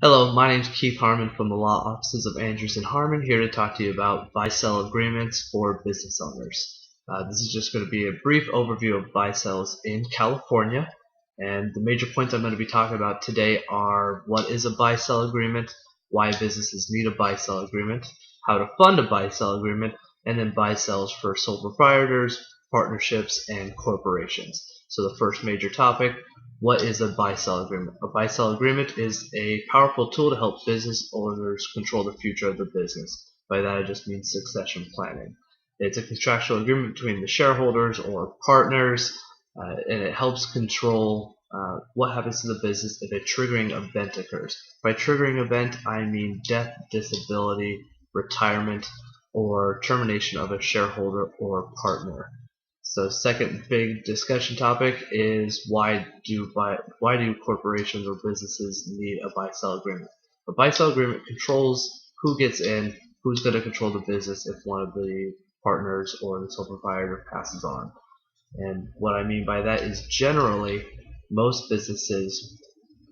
Hello, my name is Keith Harmon from the law offices of Andrews and Harmon, here to talk to you about buy-sell agreements for business owners. This is just going to be a brief overview of buy-sells in California, and the major points I'm going to be talking about today are what is a buy-sell agreement, why businesses need a buy-sell agreement, how to fund a buy-sell agreement, and then buy-sells for sole proprietors, partnerships, and corporations. So the first major topic: what is a buy-sell agreement? A buy-sell agreement is a powerful tool to help business owners control the future of the business. By that I just mean succession planning. It's a contractual agreement between the shareholders or partners, and it helps control what happens to the business if a triggering event occurs. By triggering event, I mean death, disability, retirement, or termination of a shareholder or partner. So second big discussion topic is why do corporations or businesses need a buy-sell agreement? A buy-sell agreement controls who gets in, who's going to control the business if one of the partners or the sole proprietor passes on. And what I mean by that is generally most businesses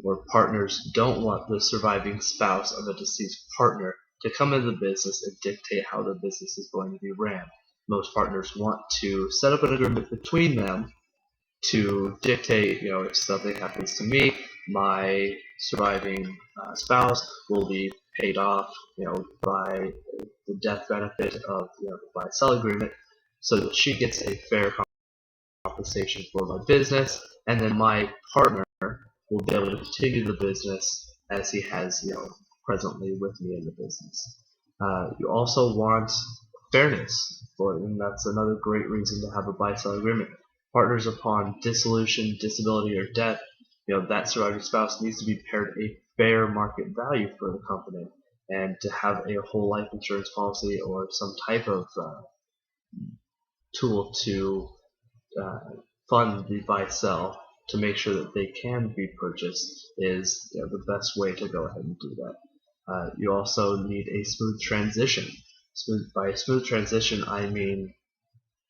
or partners don't want the surviving spouse of a deceased partner to come into the business and dictate how the business is going to be ran. Most partners want to set up an agreement between them to dictate, if something happens to me, my surviving spouse will be paid off, by the death benefit of the buy-sell agreement, so that she gets a fair compensation for my business, and then my partner will be able to continue the business as he has, presently with me in the business. You also want fairness, and that's another great reason to have a buy-sell agreement. Partners upon dissolution, disability, or death, that surviving spouse needs to be paid a fair market value for the company, and to have a whole life insurance policy or some type of tool to fund the buy-sell to make sure that they can be purchased is the best way to go ahead and do that. You also need a smooth transition. By smooth transition, I mean,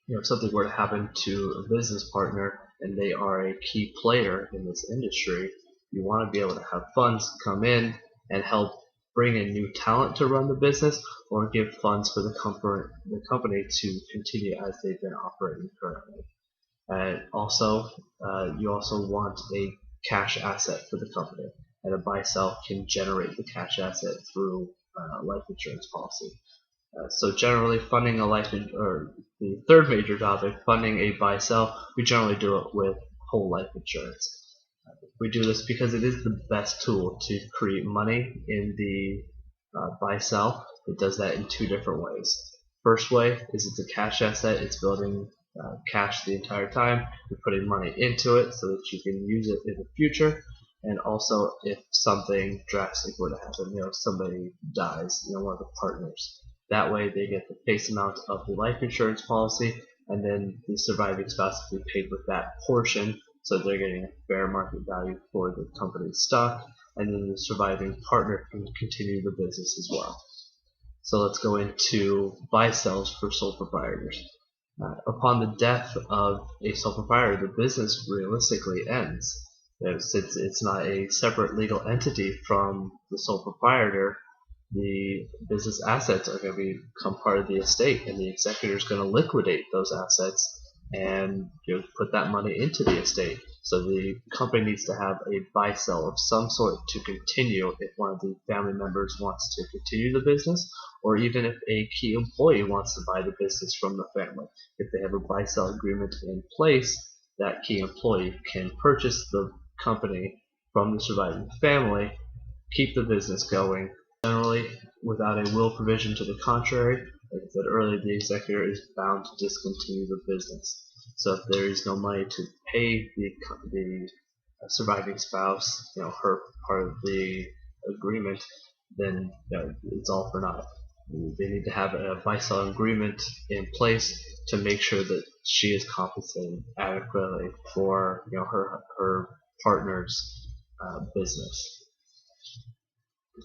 if something were to happen to a business partner and they are a key player in this industry, you want to be able to have funds come in and help bring in new talent to run the business, or give funds for the company to continue as they've been operating currently. And also, you also want a cash asset for the company, and a buy-sell can generate the cash asset through a life insurance policy. So generally, funding a or the third major topic, funding a buy-sell, we generally do it with whole life insurance. We do this because it is the best tool to create money in the buy-sell. It does that in two different ways. First way is it's a cash asset. It's building cash the entire time. You're putting money into it so that you can use it in the future. And also, if something drastic were to happen, somebody dies, one of the partners, that way they get the face amount of the life insurance policy, and then the surviving spouse will be paid with that portion, so they're getting a fair market value for the company's stock, and then the surviving partner can continue the business as well. So let's go into buy-sells for sole proprietors. Upon the death of a sole proprietor, the business realistically ends. Since it's not a separate legal entity from the sole proprietor, the business assets are going to become part of the estate, and the executor is going to liquidate those assets and put that money into the estate. So the company needs to have a buy-sell of some sort to continue if one of the family members wants to continue the business, or even if a key employee wants to buy the business from the family. If they have a buy-sell agreement in place, that key employee can purchase the company from the surviving family, keep the business going, generally without a will provision to the contrary. Like I said earlier, the executor is bound to discontinue the business. So if there is no money to pay the surviving spouse, her part of the agreement, then it's all for naught. They need to have a buy-sell agreement in place to make sure that she is compensated adequately for her partner's business.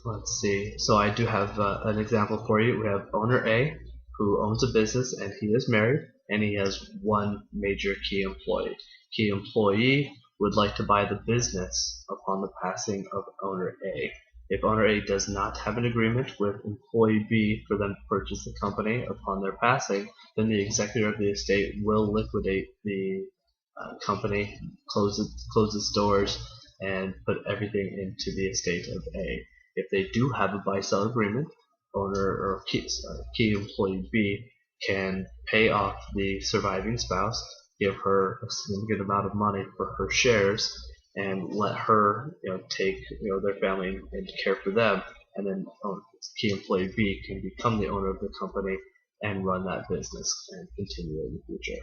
Let's see. So I do have an example for you. We have owner A, who owns a business, and he is married, and he has one major key employee. Key employee would like to buy the business upon the passing of owner A. If owner A does not have an agreement with employee B for them to purchase the company upon their passing, then the executor of the estate will liquidate the company, close its doors, and put everything into the estate of A. If they do have a buy-sell agreement, owner or key employee B can pay off the surviving spouse, give her a significant amount of money for her shares, and let her take their family and care for them, and then key employee B can become the owner of the company and run that business and continue in the future.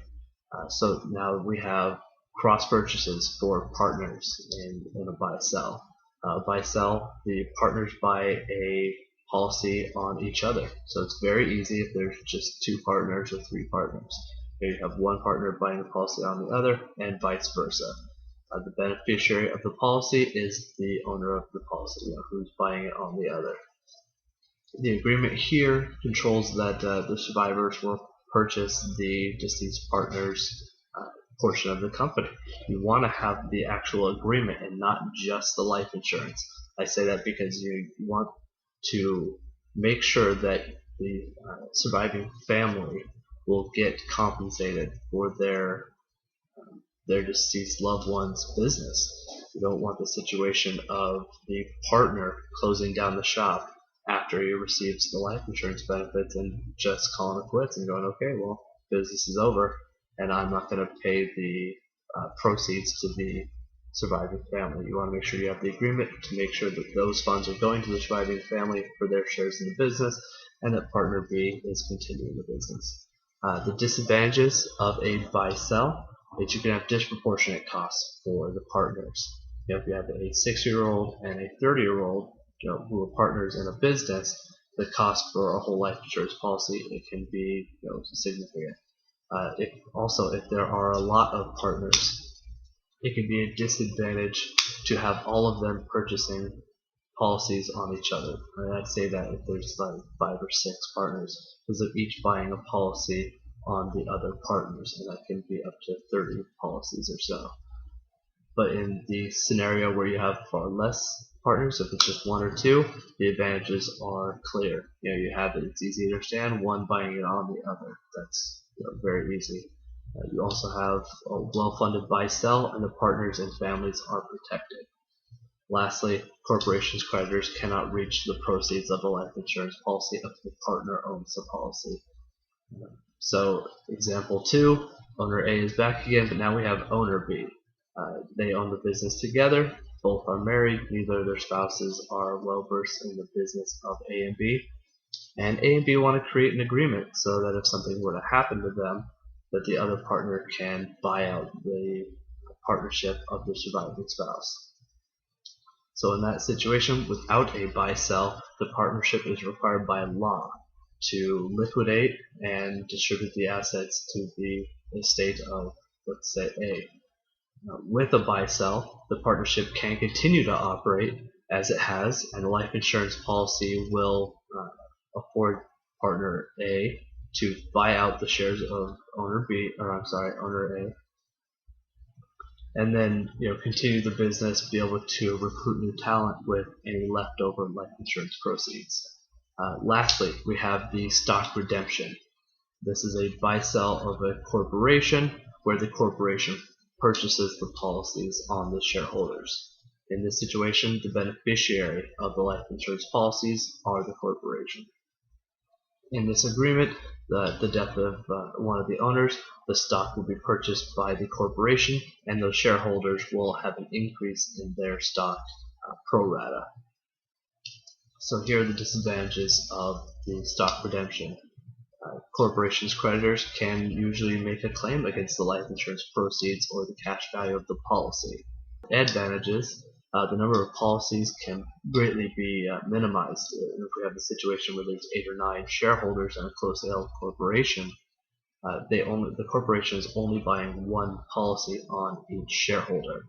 So now we have cross purchases for partners in a buy-sell. Buy-sell, the partners buy a policy on each other. So it's very easy if there's just two partners or three partners. Here you have one partner buying a policy on the other and vice versa. The beneficiary of the policy is the owner of the policy, who's buying it on the other. The agreement here controls that the survivors will purchase these partners' portion of the company. You want to have the actual agreement and not just the life insurance. I say that because you want to make sure that the surviving family will get compensated for their deceased loved one's business. You don't want the situation of the partner closing down the shop after he receives the life insurance benefits and just calling it quits and going, okay, well, business is over and I'm not going to pay the proceeds to the surviving family. You want to make sure you have the agreement to make sure that those funds are going to the surviving family for their shares in the business and that partner B is continuing the business. The disadvantages of a buy-sell is you can have disproportionate costs for the partners. If you have a 60-year-old and a 30-year-old who are partners in a business, the cost for a whole life insurance policy it can be significant. If there are a lot of partners, it can be a disadvantage to have all of them purchasing policies on each other. And I'd say that if there's like 5 or 6 partners, because they're each buying a policy on the other partners, and that can be up to 30 policies or so. But in the scenario where you have far less partners, if it's just 1 or 2, the advantages are clear. You have it; it's easy to understand. One buying it on the other. That's very easy. You also have a well-funded buy-sell, and the partners and families are protected. Lastly, corporations' creditors cannot reach the proceeds of a life insurance policy if the partner owns the policy. So, example 2, owner A is back again, but now we have owner B. They own the business together, both are married, neither of their spouses are well versed in the business of A and B. And A and B want to create an agreement so that if something were to happen to them, that the other partner can buy out the partnership of the surviving spouse. So in that situation, without a buy-sell, the partnership is required by law to liquidate and distribute the assets to the estate of, let's say, A. With a buy-sell, the partnership can continue to operate as it has, and the life insurance policy will afford partner A to buy out the shares of owner A, and then continue the business, be able to recruit new talent with any leftover life insurance proceeds. Lastly, we have the stock redemption. This is a buy-sell of a corporation where the corporation purchases the policies on the shareholders. In this situation, the beneficiary of the life insurance policies are the corporation. In this agreement, the death of one of the owners, the stock will be purchased by the corporation, and those shareholders will have an increase in their stock pro rata. So here are the disadvantages of the stock redemption. Corporations' creditors can usually make a claim against the life insurance proceeds or the cash value of the policy. Advantages: the number of policies can greatly be minimized. If we have a situation where there's 8 or 9 shareholders in a closely held corporation, the corporation is only buying one policy on each shareholder.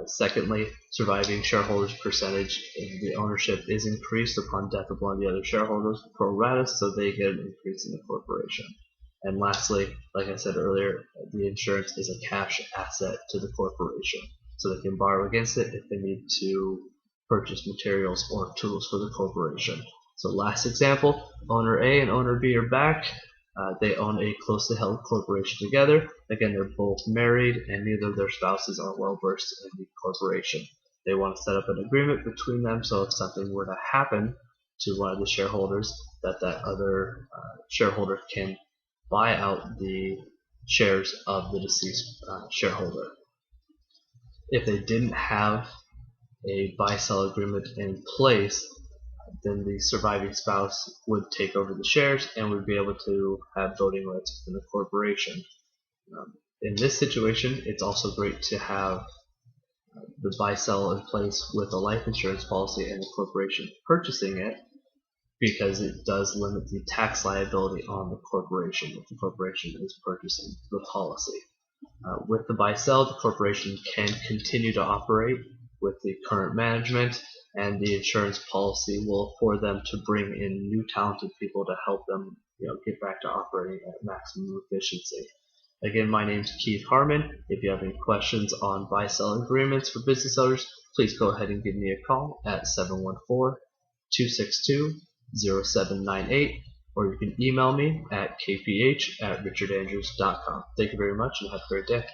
Secondly, surviving shareholders' percentage in the ownership is increased upon death of one of the other shareholders pro rata, so they get an increase in the corporation. And lastly, like I said earlier, the insurance is a cash asset to the corporation, so they can borrow against it if they need to purchase materials or tools for the corporation. So last example, owner A and owner B are back. They own a closely held corporation together. Again, they're both married and neither of their spouses are well versed in the corporation. They want to set up an agreement between them so if something were to happen to one of the shareholders, that other shareholder can buy out the shares of the deceased shareholder. If they didn't have a buy-sell agreement in place, then the surviving spouse would take over the shares and would be able to have voting rights within the corporation. In this situation, it's also great to have the buy-sell in place with a life insurance policy and the corporation purchasing it, because it does limit the tax liability on the corporation if the corporation is purchasing the policy. With the buy-sell, the corporation can continue to operate with the current management, and the insurance policy will afford them to bring in new talented people to help them get back to operating at maximum efficiency. Again, my name is Keith Harmon. If you have any questions on buy-sell agreements for business owners, please go ahead and give me a call at 714-262-0798, or you can email me at kph@richardandrews.com. Thank you very much and have a great day.